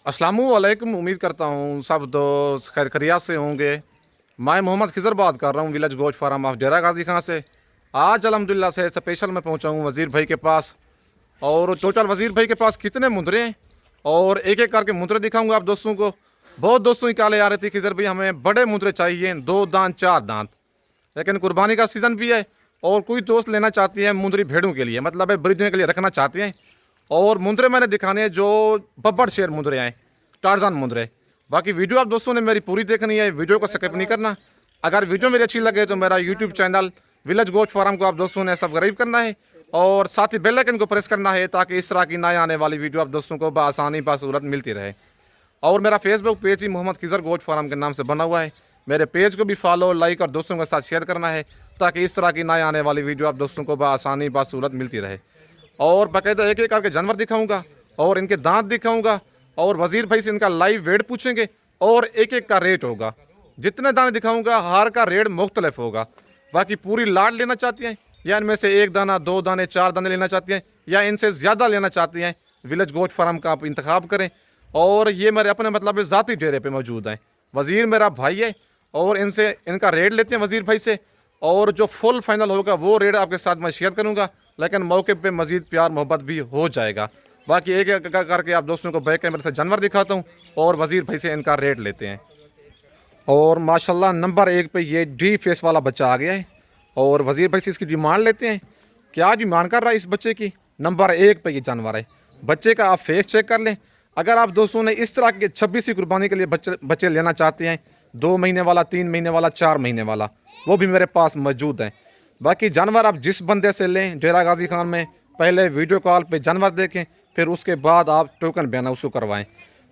अस्सलामुअलैकुम। उम्मीद करता हूँ सब दोस्त खैर खैरियत से होंगे। मैं मोहम्मद खिज़र बात कर रहा हूँ विलेज गोश्त फार्म ऑफ डेरा गाजी खाना से। आज अल्हम्दुलिल्लाह से स्पेशल मैं पहुँचा हूँ वज़ीर भाई के पास। और टोटल वज़ीर भाई के पास कितने मुंदरे हैं और एक एक करके मुंदरे दिखाऊंगा आप दोस्तों को। बहुत दोस्तों की कॉलें आ रही थी, खिज़र भाई हमें बड़े मुंदरे चाहिए, 2 दांत 4 दांत। लेकिन कुर्बानी का सीज़न भी है और कोई दोस्त लेना चाहती है मुंदरी भेड़ों के लिए, मतलब है ब्रिजने के लिए रखना चाहते हैं। और मुंदरे मैंने दिखाने हैं जो बब्बर शेर मुंदरे हैं, टार्जन मुंदरे। बाकी वीडियो आप दोस्तों ने मेरी पूरी देखनी है, वीडियो को स्किप नहीं करना। अगर वीडियो मेरी अच्छी लगे तो मेरा यूट्यूब चैनल विलेज गोश्त फार्म को आप दोस्तों ने सब्सक्राइब करना है और साथ ही बेल आइकन को प्रेस करना है ताकि इस तरह की नए आने वाली वीडियो आप दोस्तों को बआसानी बासूरत मिलती रहे। और मेरा फेसबुक पेज ही मोहम्मद खिज़र गोश्त फार्म के नाम से बना हुआ है। मेरे पेज को भी फॉलो, लाइक और दोस्तों के साथ शेयर करना है ताकि इस तरह की नए आने वाली वीडियो आप दोस्तों को बआसानी बासूरत मिलती रहे। और बाकायदा एक एक करके जानवर दिखाऊंगा और इनके दांत दिखाऊंगा और वज़ीर भाई से इनका लाइव वेट पूछेंगे और एक एक का रेट होगा। जितने दाने दिखाऊंगा हर का रेट मुख्तलिफ होगा। बाकी पूरी लाट लेना चाहती हैं या इनमें से 1 दाना 2 दाने 4 दाने लेना चाहती हैं या इनसे ज़्यादा लेना चाहती हैं, विलेज गोश्त फार्म का आप इंतखाब करें। और ये मेरे अपने मतलब ज़ाती डेरे पे मौजूद हैं। वज़ीर मेरा भाई है और इनसे इनका रेट लेते हैं वज़ीर भाई से। और जो फुल फाइनल होगा वो रेट आपके साथ मैं शेयर करूंगा, लेकिन मौके पे मज़ीद प्यार मोहब्बत भी हो जाएगा। बाकी एक एक करके आप दोस्तों को बैक कैमरे से जानवर दिखाता हूँ और वज़ीर भाई से इनका रेट लेते हैं। और माशाल्लाह नंबर 1 पे ये डी फेस वाला बच्चा आ गया है और वज़ीर भाई से इसकी डिमांड लेते हैं। क्या डिमांड कर रहा है इस बच्चे की? नंबर 1 पे ये जानवर है। बच्चे का आप फेस चेक कर लें। अगर आप दोस्तों ने इस तरह के 26वीं कुर्बानी के लिए बच्चे लेना चाहते हैं, 2 महीने वाला, 3 महीने वाला, 4 महीने वाला, वो भी मेरे पास मौजूद हैं। बाकी जानवर आप जिस बंदे से लें डेरा गाजी खान में, पहले वीडियो कॉल पे जानवर देखें, फिर उसके बाद आप टोकन बयाना उसको करवाएं।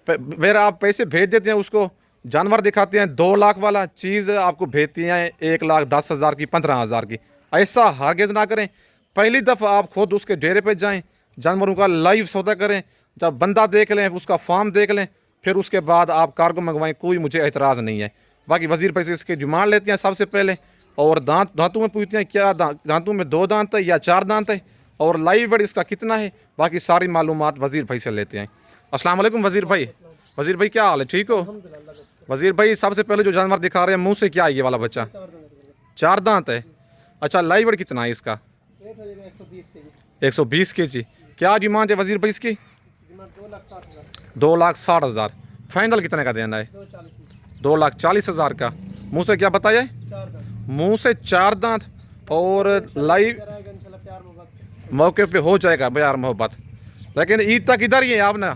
फिर आप पैसे भेज देते हैं उसको, जानवर दिखाते हैं 2 लाख वाला, चीज़ आपको भेजती हैं 1,10,000 की, 15,000 की। ऐसा हरगिज़ ना करें। पहली दफ़ा आप खुद उसके डेरे पे जाएं, जानवरों का लाइव सौदा करें, जब बंदा देख लें, उसका फार्म देख लें, फिर उसके बाद आप कार्गो मंगवाएं, कोई मुझे एतराज़ नहीं है। बाकी वज़ीर भाई से इसकी डिमांड लेते हैं सबसे पहले और दांतों में पूछते हैं क्या दांतों में 2 दांत है या 4 दांत है और लाइव वेट इसका कितना है। बाकी सारी मालूमात वज़ीर भाई से लेते हैं। अस्सलाम वालेकुम वज़ीर भाई। वज़ीर भाई क्या हाल है, ठीक हो? वज़ीर भाई सबसे पहले जो जानवर दिखा रहे हैं मुँह से क्या है ये वाला बच्चा? 4 दांत है। अच्छा, लाइव वेट कितना है इसका? 120 kg। क्या डिमांड है वज़ीर भाई इसकी? 2,60,000। फाइनल कितने का देना है? 2,40,000 का। मुँह से क्या बताया? मुँह से 4 दांत और लाइव मौके पे हो जाएगा प्यार मोहब्बत। लेकिन ईद तक इधर ही है आप ना,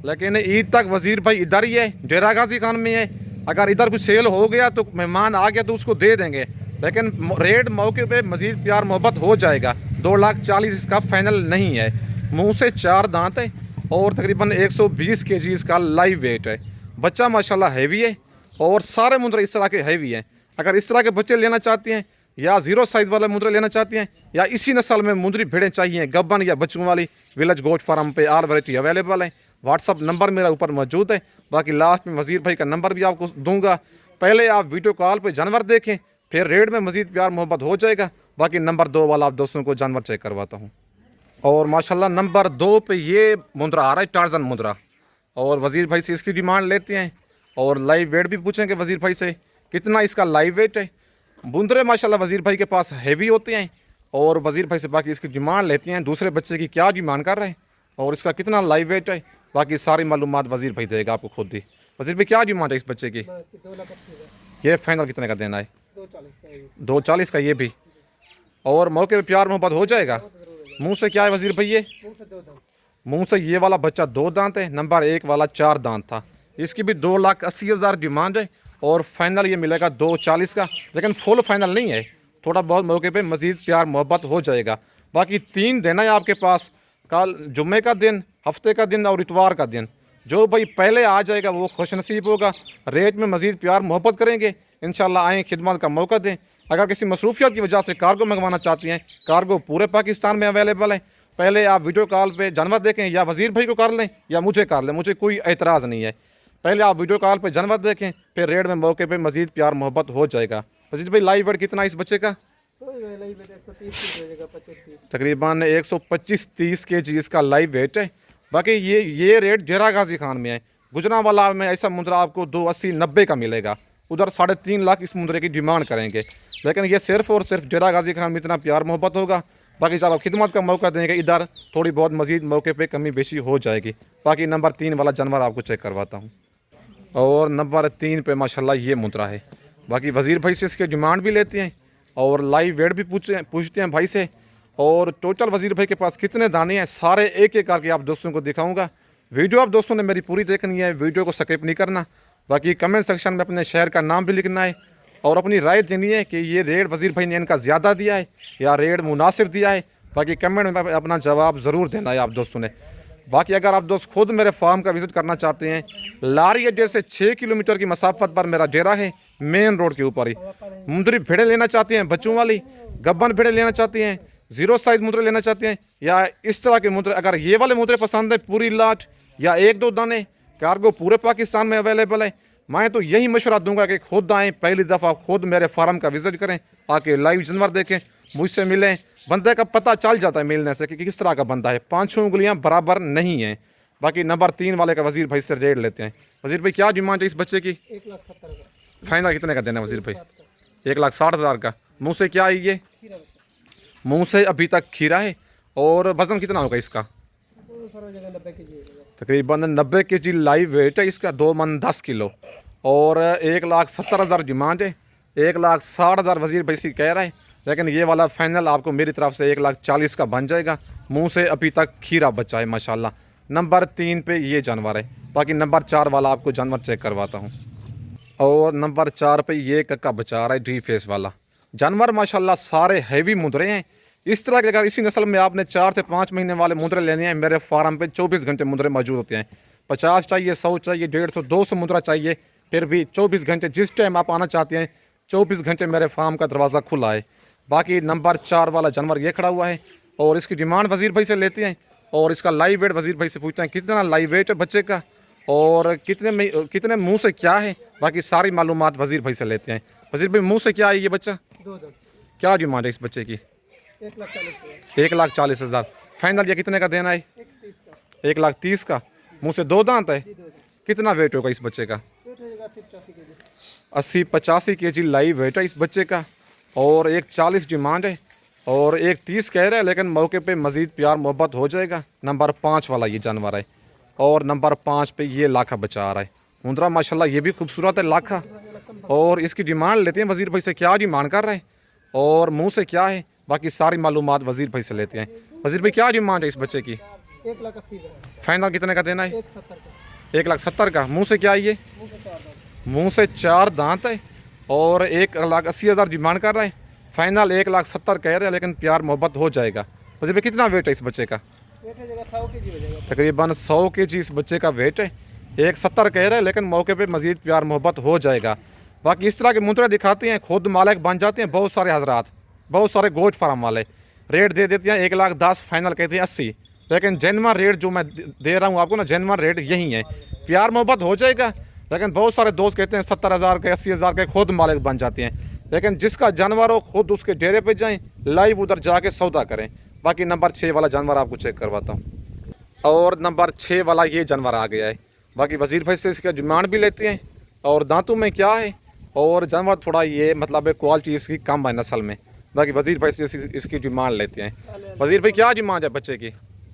लेकिन ईद तक वज़ीर भाई इधर ही है, डेरा गाजी खान में है। अगर इधर कुछ सेल हो गया तो मेहमान आ गया तो उसको दे देंगे, लेकिन रेट मौके पे मज़ीद प्यार मोहब्बत हो जाएगा। 2,40,000 इसका फाइनल नहीं है। मुँह से 4 दांत है और तकरीबन 120 kg इसका लाइव वेट है। बच्चा माशाल्लाह हैवी है और सारे मुंदरे इस तरह के हैवी हैं। अगर इस तरह के बच्चे लेना चाहते हैं या 0 साइज़ वाले मुंदरे लेना चाहते हैं या इसी नस्ल में मुंदरी भेड़ें चाहिए गब्बन या बच्चों वाली, विलेज गोश्त फार्म पे ऑल वैरायटी अवेलेबल है। व्हाट्सअप नंबर मेरा ऊपर मौजूद है। बाकी लास्ट में वज़ीर भाई का नंबर भी आपको दूंगा। पहले आप वीडियो कॉल पे जानवर देखें, फिर रेट में मज़ीद प्यार मोहब्बत हो जाएगा। बाकी नंबर 2 वाला आप दोस्तों को जानवर चेक करवाता हूँ। और माशाल्लाह नंबर 2 पे ये मुंदरा आ रहा है, टार्जन मुंदरा। और वज़ीर भाई से इसकी डिमांड लेते हैं और लाइव वेट भी पूछेंगे वज़ीर भाई से कितना इसका लाइव वेट है। मुंदरे माशाल्लाह वज़ीर भाई के पास हैवी होते हैं और वज़ीर भाई से बाकी इसकी डिमांड लेते हैं। दूसरे बच्चे की क्या डिमांड कर रहे हैं और इसका कितना लाइव वेट है, बाकी सारी मालूमात वज़ीर भाई देगा आपको खुद ही। वज़ीर भाई क्या डिमांड है इस बच्चे की? ये फाइनल कितने का देना है? 2,40 का ये भी। और मौके पर प्यार मोहब्बत हो जाएगा। मुँह से क्या है वज़ीर भाई? ये मुँह से ये वाला बच्चा 2 दांत है, नंबर 1 वाला 4 दांत था। इसकी भी 2,80,000 डिमांड है और फाइनल ये मिलेगा 2,40 का, लेकिन फुल फाइनल नहीं है। थोड़ा बहुत मौके पे मज़ीद प्यार मोहब्बत हो जाएगा। बाकी 3 दिन है आपके पास, कल जुम्मे का दिन, हफ्ते का दिन और इतवार का दिन। जो भाई पहले आ जाएगा वो खुशनसीब होगा। रेट में मज़ीद प्यार मोहब्बत करेंगे, इंशाल्लाह आएँ, खिदमत का मौका दें। अगर किसी मसरूफियत की वजह से कार्गो मंगवाना चाहती हैं, कार्गो पूरे पाकिस्तान में अवेलेबल है। पहले आप वीडियो कॉल पे जानवर देखें या वज़ीर भाई को कर लें या मुझे कर लें, मुझे कोई एतराज़ नहीं है। पहले आप वीडियो कॉल पे जानवर देखें, फिर रेट में मौके पे मज़ीद प्यार मोहब्बत हो जाएगा। वज़ीर भाई लाइव वेट कितना इस बच्चे का? तकरीबन 125-30 kg इसका लाइव वेट है। बाकी ये रेट डेरा गाजी खान में है। गुजरांवाला में ऐसा मुंद्रा आपको 280-90 का मिलेगा, उधर 3.5 लाख इस मुंद्रे की डिमांड करेंगे। लेकिन ये सिर्फ और सिर्फ डेरा गाजी खान में इतना प्यार मोहब्बत होगा, बाकी चलो खिदमत का मौका देंगे, इधर थोड़ी बहुत मजीद मौके पे कमी बेशी हो जाएगी। बाकी नंबर 3 वाला जानवर आपको चेक करवाता हूँ। और नंबर 3 पे माशाल्लाह ये मुंद्रा है। बाकी वज़ीर भाई से इसके डिमांड भी लेते हैं और लाइव वेट भी पूछते हैं भाई से। और टोटल वज़ीर भाई के पास कितने दाने हैं सारे एक एक करके आप दोस्तों को दिखाऊंगा। वीडियो आप दोस्तों ने मेरी पूरी देखनी है, वीडियो को स्किप नहीं करना। बाकी कमेंट सेक्शन में अपने शहर का नाम भी लिखना है और अपनी राय देनी है कि ये रेट वज़ीर भाई ने इनका ज़्यादा दिया है या रेट मुनासिब दिया है। बाकी कमेंट में अपना जवाब ज़रूर देना है आप दोस्तों ने। बाकी अगर आप दोस्त खुद मेरे फार्म का विज़िट करना चाहते हैं, लारी अड्डे से 6 किलोमीटर की मसाफत पर मेरा डेरा है, मेन रोड के ऊपर ही। मुंदरी भेड़ें लेना चाहते हैं बच्चों वाली, गब्बन भेड़ें लेना चाहते हैं, 0 साइज़ मुद्रे लेना चाहते हैं या इस तरह के मुद्रे, अगर ये वाले मुद्रे पसंद है पूरी लाट या 1-2 दाने, कार्गो पूरे पाकिस्तान में अवेलेबल है। मैं तो यही मशवरा दूंगा कि खुद आएँ, पहली दफ़ा खुद मेरे फार्म का विज़िट करें, आके लाइव जानवर देखें, मुझसे मिलें। बंदे का पता चल जाता है मिलने से कि किस तरह का बंदा है, 5-6 उंगलियां बराबर नहीं हैं। बाकी नंबर 3 वाले का वज़ीर भाई से रेट लेते हैं। वज़ीर भाई क्या डिमांड है इस बच्चे की? 1,70,000 का। फाइनल कितने का देना है वज़ीर भाई? 1,60,000 का। मुँह से क्या है ये? मुँह से अभी तक खीरा है। और वज़न कितना होगा इसका? तकरीबन 90 kg लाइव वेट है इसका, 2 मन 10 किलो। और 1,70,000 डिमांड है, 1,60,000 वज़ीर भाई से कह रहा है। लेकिन ये वाला फाइनल आपको मेरी तरफ से 1,40,000 का बन जाएगा। मुंह से अभी तक खीरा बच्चा है माशाल्लाह। नंबर 3 पे ये जानवर है। बाकी नंबर 4 वाला आपको जानवर चेक करवाता हूँ। और नंबर 4 पे ये कक्का बचा रहा है डी फेस वाला जानवर। माशाल्लाह सारे हैवी मुद्रे हैं। इस तरह के अगर इसी नस्ल में आपने 4 से 5 महीने वाले मुद्रे लेने हैं, मेरे फार्म पे 24 घंटे मुद्रे मौजूद होते हैं। 50 चाहिए, 100 चाहिए, 150, 200 मुद्रा चाहिए, फिर भी 24 घंटे जिस टाइम आप आना चाहते हैं 24 घंटे मेरे फार्म का दरवाज़ा खुला है। बाकी नंबर 4 वाला जानवर ये खड़ा हुआ है और इसकी डिमांड वज़ीर भाई से लेते हैं और इसका लाइव वेट वज़ीर भाई से पूछते हैं कितना लाइव वेट है बच्चे का और कितने मुंह से क्या है। बाकी सारी मालूमात वज़ीर भाई से लेते हैं। वज़ीर भाई मुंह से क्या है ये बच्चा? 2 दांत। क्या डिमांड है इस बच्चे की? 1,40,000। 1,40,000 फाइनल। ये कितने का देना है? 1,30,000 का। मुंह से 2 दांत है। कितना वेट होगा इस बच्चे का? 80-85 kg लाइव वेट है इस बच्चे का और 1,40 डिमांड है और 1,30 कह रहे हैं, लेकिन मौके पे मज़ीद प्यार मोहब्बत हो जाएगा। नंबर 5 वाला ये जानवर है और नंबर 5 पे ये लाखा बचा आ रहा है मुंद्रा। माशाल्लाह ये भी खूबसूरत है लाखा। और इसकी डिमांड लेते हैं वज़ीर भाई से, क्या डिमांड कर रहे हैं और मुँह से क्या है। बाकी सारी मालूमात वज़ीर भाई से लेते हैं। वज़ीर भाई क्या डिमांड है इस बच्चे की? 1,80,000। फाइनल कितने का देना है? 1,70,000 का। 1,70,000 का। मुँह से क्या है ये? मुँह से 4 दांत है और 1,80,000 डिमांड कर रहे हैं। फाइनल 1,70,000 कह रहे हैं, लेकिन प्यार मोहब्बत हो जाएगा। वैसे भी कितना वेट है इस बच्चे का? वेट है जगह 100 kg हो जाएगा। तकरीबन 100 kg इस बच्चे का वेट है। 1,70,000 कह रहे हैं, लेकिन मौके पे मज़ीद प्यार मोहब्बत हो जाएगा। बाकी इस तरह के मुंद्रे दिखाते हैं, खुद मालिक बन जाते हैं बहुत सारे हजरात, बहुत सारे गोश्त फार्म वाले। रेट दे देते हैं 1,10,000, फाइनल कहते हैं 80। लेकिन जेन्युइन रेट जो मैं दे रहा हूँ आपको ना, जेन्युइन रेट यही है। प्यार मोहब्बत हो जाएगा, लेकिन बहुत सारे दोस्त कहते हैं 70,000 के, 80,000 के, खुद मालिक बन जाते हैं। लेकिन जिसका जानवर हो खुद उसके डेरे पे जाएं, लाइव उधर जाके सौदा करें। बाकी नंबर 6 वाला जानवर आपको चेक करवाता हूँ। और नंबर 6 वाला ये जानवर आ गया है। बाकी वज़ीर भाई से इसका डिमांड भी लेते हैं और दांतों में क्या है और जानवर थोड़ा ये मतलब क्वालिटी इसकी कम है नस्ल में। बाकी वज़ीर भाई से इसकी डिमांड लेते हैं। वज़ीर भाई क्या डिमांड है बच्चे की?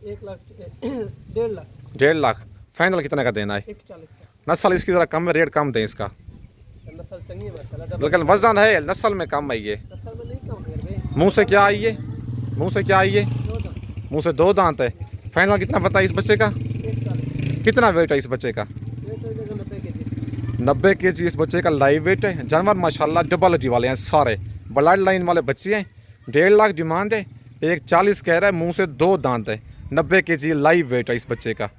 1,00,000 1,50,000 फाइनल कितने का देना है? 1,40,000 का। नस्ल इसकी ज़रा कम है, रेट कम दें इसका। नस्ल चंगी है माशाल्लाह। लेकिन वजन है नस्ल में कम है ये। नस्ल में नहीं कम है भाई। मुँह से क्या है ये? मुँह से क्या है ये? 2 दांत। मुँह से 2 दांत है। फाइनल कितना पता है इस बच्चे का? 1,40,000। कितना वेट है इस बच्चे का? वेट है जगह 90 kg। 90 kg इस बच्चे का लाइव वेट है। जानवर माशाल्लाह डबल हड्डी वाले हैं सारे, ब्लड लाइन वाले बच्चे हैं। 1,50,000 डिमांड है, 1,40,000 कह रहा है। मुँह से 2 दांत है, 90 kg लाइव वेट है इस बच्चे का।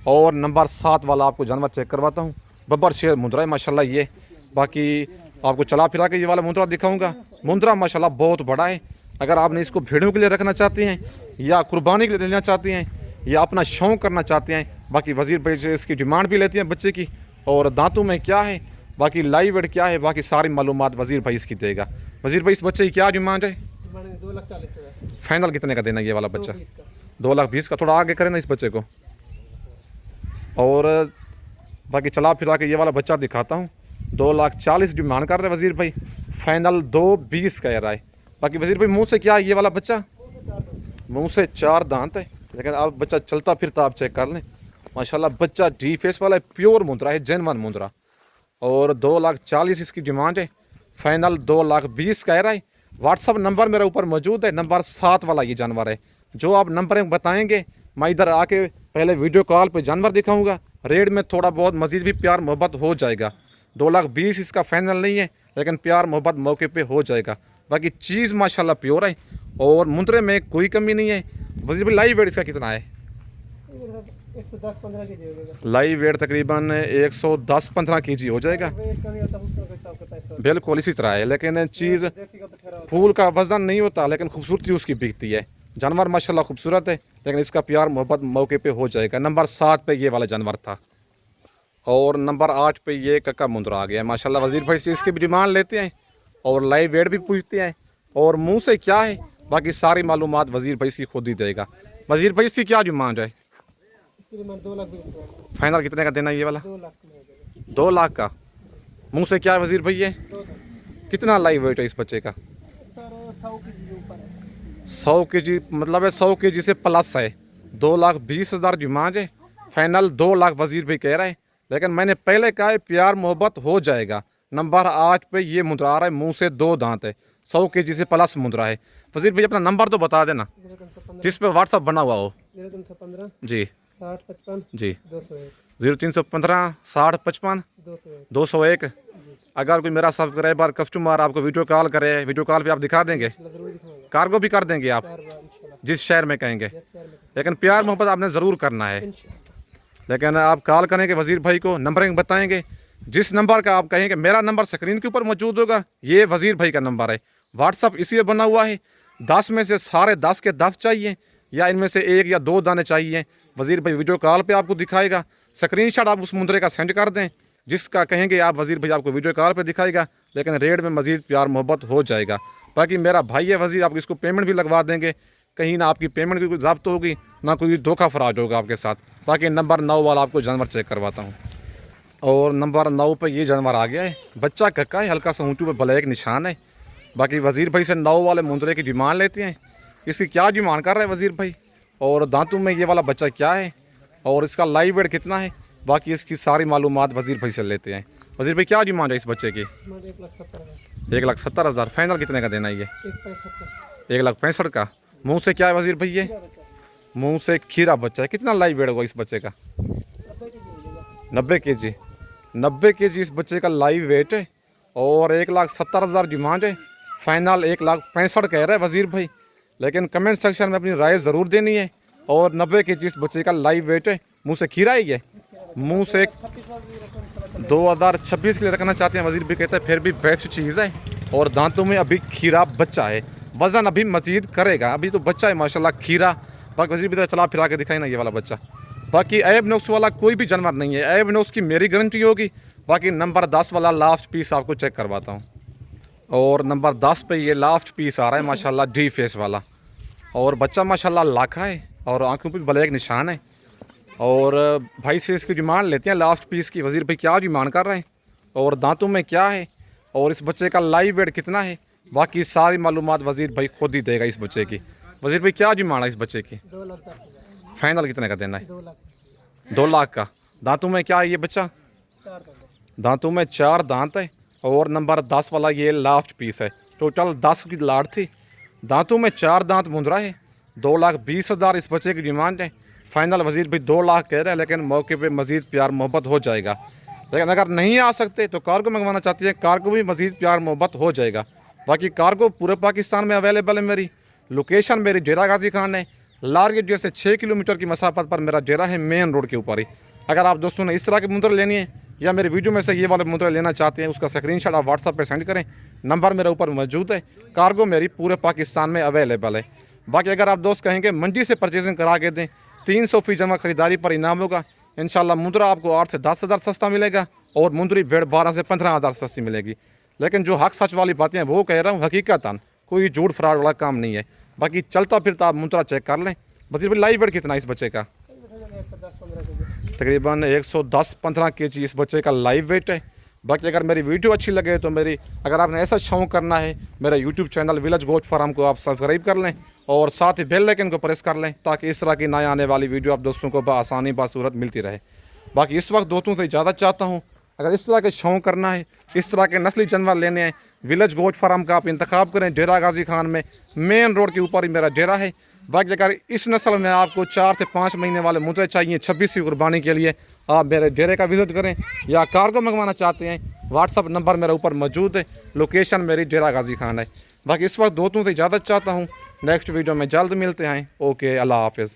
और नंबर 7 वाला आपको जानवर चेक करवाता हूँ। बब्बर शेर मुंद्रा है माशाल्लाह ये। बाकी आपको चला फिरा के ये वाला मुंद्रा दिखाऊंगा। मुंद्रा माशाल्लाह बहुत बड़ा है। अगर आपने इसको भेड़ों के लिए रखना चाहते हैं या कुर्बानी के लिए लेना चाहते हैं या अपना शौक़ करना चाहते हैं, बाकी वज़ीर भाई से इसकी डिमांड भी लेती हैं बच्चे की और दांतों में क्या है, बाकी लाइव वेट क्या है, बाकी सारी मालूमात वज़ीर भाई इसकी देगा। वज़ीर भाई इस बच्चे की क्या डिमांड है? 2,40,000। फाइनल कितने का देना ये वाला बच्चा? 2,20,000 का। 2,20,000 का। थोड़ा आगे करें ना इस बच्चे को। और बाकी चला फिरा के ये वाला बच्चा दिखाता हूँ। 2,40,000 डिमांड कर रहे हैं वजीर भाई, फाइनल 2,20 कह रहा है। बाकी वजीर भाई मुंह से क्या है ये वाला बच्चा? मुंह से 4 दांत है, लेकिन अब बच्चा चलता फिरता आप चेक कर लें माशाल्लाह। बच्चा डी फेस वाला है, प्योर मुंद्रा है, जेनवन मुंद्रा। और 2,40,000 इसकी डिमांड है, फाइनल 2,20,000 कह रहा है। व्हाट्सअप नंबर मेरे ऊपर मौजूद है, नंबर 7 वाला ये जानवर है। जो आप नंबर बताएंगे मैं इधर आके पहले वीडियो कॉल पे जानवर दिखाऊंगा, रेट में थोड़ा बहुत मजीद भी प्यार मोहब्बत हो जाएगा। 2,20,000 इसका फाइनल नहीं है, लेकिन प्यार मोहब्बत मौके पे हो जाएगा। बाकी चीज़ माशाल्लाह प्योर है और मुंद्रे में कोई कमी नहीं है। वजीर भाई लाइव वेट इसका कितना है? 110-15 के जी हो जाएगा। लाइव वेट तकरीबन 110-15 kg हो जाएगा। वेट कमी होता है उसका कितना होता है? बिल्कुल इसी तरह है, लेकिन चीज़ देसी का बथेरा होता फूल का वजन नहीं होता, लेकिन खूबसूरती उसकी बिकती है। जानवर माशाल्लाह खूबसूरत है, लेकिन इसका प्यार मोहब्बत मौके पे हो जाएगा। नंबर 7 पे ये वाला जानवर था और नंबर 8 पे ये कक्का मुंद्रा आ गया है माशाल्लाह। वजीर भाई से इसकी भी डिमांड लेते हैं और लाइव वेट भी पूछते हैं और मुंह से क्या है बाकी सारी मालूमात वजीर भाई इसकी खुद ही देगा। वजीर भाई इसकी क्या डिमांड है? इसकी डिमांड 2,20,000। फाइनल कितने का देना ये वाला? 2 लाख में हो जाएगा। 2 लाख का। मुंह से क्या है वजीर भाई ये? 2 लाख। कितना लाइव वेट है इस बच्चे का? सर 100 के जी ऊपर है। 100 kg मतलब है, 100 kg से प्लस है। 2,20,000 डिमांड है, फाइनल 2 लाख वजीर भाई कह रहे हैं। लेकिन मैंने पहले कहा है प्यार मोहब्बत हो जाएगा। नंबर 8 पे ये मुंद्रा आ रहा है, मुंह से 2 दांत है, 100 kg से प्लस मुंद्रा है। वजीर भाई अपना नंबर तो बता देना 0315 जिस पे व्हाट्सअप बना हुआ हो। 0315 जी 60 55 जी 201 0315 60 55 201। 201। अगर कोई मेरा सब्सक्राइबर कस्टमर आपको वीडियो कॉल करे, वीडियो कॉल पे आप दिखा देंगे, जरूर दिखाऊंगा। कार्गो भी कर देंगे आप 4 बार इंशाल्लाह। जिस शहर में कहेंगे। जिस शहर में लेकिन प्यार मोहब्बत आपने ज़रूर करना है। इंशाल्लाह। लेकिन आप कॉल करेंगे वजीर भाई को, नंबरिंग बताएंगे, जिस नंबर का आप कहेंगे मेरा नंबर स्क्रीन के ऊपर मौजूद होगा, ये वजीर भाई का नंबर है। व्हाट्सअप इसी में बना हुआ है। 10 में से सारे 10 के 10 चाहिए या इनमें से 1 या 2 दाने चाहिए, वजीर भाई वीडियो कॉल पे आपको दिखाएगा। स्क्रीनशॉट आप उस मुंद्रे का सेंड कर दें, जिसका कहेंगे आप वजीर भाई आपको वीडियो कॉल पे दिखाएगा। लेकिन रेट में मजीद प्यार मोहब्बत हो जाएगा। बाकी मेरा भाई है वजीर, आप इसको पेमेंट भी लगवा देंगे, कहीं ना आपकी पेमेंट की कोई ज़ब्त होगी ना कोई धोखा फराज होगा आपके साथ। बाकी नंबर 9 वाला आपको जानवर चेक करवाता हूँ। और नंबर 9 पे ये जानवर आ गया है, बच्चा कक्का है, हल्का सा ऊँटू पे ब्लैक निशान है। बाकी वजीर भाई से 9 वाले मुंद्रे की डिमांड लेते हैं। इसकी क्या डिमांड कर रहे हैं वजीर भाई, और दांतों में ये वाला बच्चा क्या है और इसका लाइव वेट कितना है, बाकी इसकी सारी मालूमात वजीर भाई से लेते हैं। वजीर भाई क्या डिमांड है इस बच्चे की? 1,70,000। 1,70,000। फाइनल कितने का देना है ये? 1,65,000। 1,65,000 का। मुंह से क्या है वजीर भाई ये? मुंह से खीरा बच्चा है। कितना लाइव वेट होगा इस बच्चे का? 90 kg। 90 kg इस बच्चे का लाइव वेट है और 1,70,000 डिमांड है, फाइनल 1,65,000 कह रहा है वजीर भाई। लेकिन कमेंट सेक्शन में अपनी राय ज़रूर देनी है। और 90 kg इस बच्चे का लाइव वेट है। मुंह से खीरा है ये, मुंह से 2026 के लिए रखना चाहते हैं वजीर भाई, कहते हैं फिर भी बेस्ट चीज़ है। और दांतों में अभी खीरा बच्चा है, वज़न अभी मजीद करेगा, अभी तो बच्चा है माशाल्लाह खीरा। बाकी वजीर भाई चला फिरा के दिखाई ना ये वाला बच्चा। बाकी ऐब नुक्स वाला कोई भी जानवर नहीं है, ऐब नुक्स की मेरी गारंटी होगी। बाकी नंबर 10 वाला लास्ट पीस आपको चेक करवाता हूँ। और नंबर 10 पे ये लास्ट पीस आ रहा है माशाल्लाह डी फेस वाला, और बच्चा माशाल्लाह लाखा है और आंखों पे ब्लैक निशान है। और भाई से इसकी डिमांड लेते हैं लास्ट पीस की। वजीर भाई क्या डिमांड कर रहे हैं और दांतों में क्या है और इस बच्चे का लाइव वेट कितना है, बाकी सारी मालूमात वजीर भाई खुद ही देगा इस बच्चे की। वजीर भाई क्या डिमांड है इस बच्चे की? 2,10,000। फाइनल कितने का देना है? 2 लाख। 2 लाख का। दांतों में क्या है ये बच्चा? 4 दांत। दांतों में 4 दांत है और नंबर 10 वाला ये लास्ट पीस है। टोटल 10 की लाट थी, दांतों में 4 दांत मुंद्रा है। 2,20,000 इस बच्चे की डिमांड है, फाइनल वजीर भाई 2 लाख कह रहे हैं। लेकिन मौके पे मज़ीद प्यार मोहब्बत हो जाएगा। लेकिन अगर नहीं आ सकते तो कार्गो मंगवाना चाहती है, कार्गो भी मज़ीद प्यार मोहब्बत हो जाएगा। बाकी कार्गो पूरे पाकिस्तान में अवेलेबल है। मेरी लोकेशन मेरी डेरा गाजी खान है, लारगेट जैसे 6 किलोमीटर की मसाफत पर मेरा डेरा है, मेन रोड के ऊपर ही। अगर आप दोस्तों ने इस तरह के मुंद्रे लेनी है या मेरे वीडियो में से ये वाले मुंद्रे लेना चाहते हैं, उसका स्क्रीनशॉट आप व्हाट्सएप पे सेंड करें, नंबर मेरे ऊपर मौजूद है। कार्गो मेरी पूरे पाकिस्तान में अवेलेबल है। बाकी अगर आप दोस्त कहेंगे मंडी से परचेजिंग करा के दें, 300 फी जमा खरीदारी पर इनाम होगा। इंशाल्लाह मुंद्रा आपको 8 से 10,000 सस्ता मिलेगा और मुंद्री भेड़ 12 से 15,000 सस्ती मिलेगी। लेकिन जो हक सच वाली बातें हैं वो कह रहा हूँ, हकीकतन कोई झूठ फराड वाला काम नहीं है। बाकी चलता फिरता आप मुंद्रा चेक कर लें। वजीर भाई लाइव वेट कितना है इस बच्चे का? 110-15 के जी। तकरीबन 110-15 kg इस बच्चे का लाइव वेट है। बाकी अगर मेरी वीडियो अच्छी लगे तो अगर आपने ऐसा शौक़ करना है, मेरा YouTube channel village goat farm को आप सब्सक्राइब कर लें और साथ ही बेल आइकन को प्रेस कर लें ताकि इस तरह की नए आने वाली वीडियो आप दोस्तों को बआसानी बासूरत मिलती रहे। बाकी इस वक्त दोस्तों से इजाज़त चाहता हूँ। अगर इस तरह के शौक़ करना है, इस तरह के नस्ली जानवर लेने हैं, विलेज गोट फार्म का आप इंतखाब करें। डेरा गाजी खान में मेन रोड के ऊपर ही मेरा डेरा है। बाकी अगर इस नस्ल में आपको 4 से 5 महीने वाले मुद्दे चाहिए 26वीं कुर्बानी के लिए, आप मेरे डेरे का विज़िट करें या कार्गो मंगवाना चाहते हैं, व्हाट्सअप नंबर मेरा ऊपर मौजूद है। लोकेशन मेरी डेरा गाजी खान है। बाकी इस वक्त दोस्तों से इजाज़त चाहता हूँ। नेक्स्ट वीडियो में जल्द मिलते हैं। ओके, अल्लाह हाफिज़।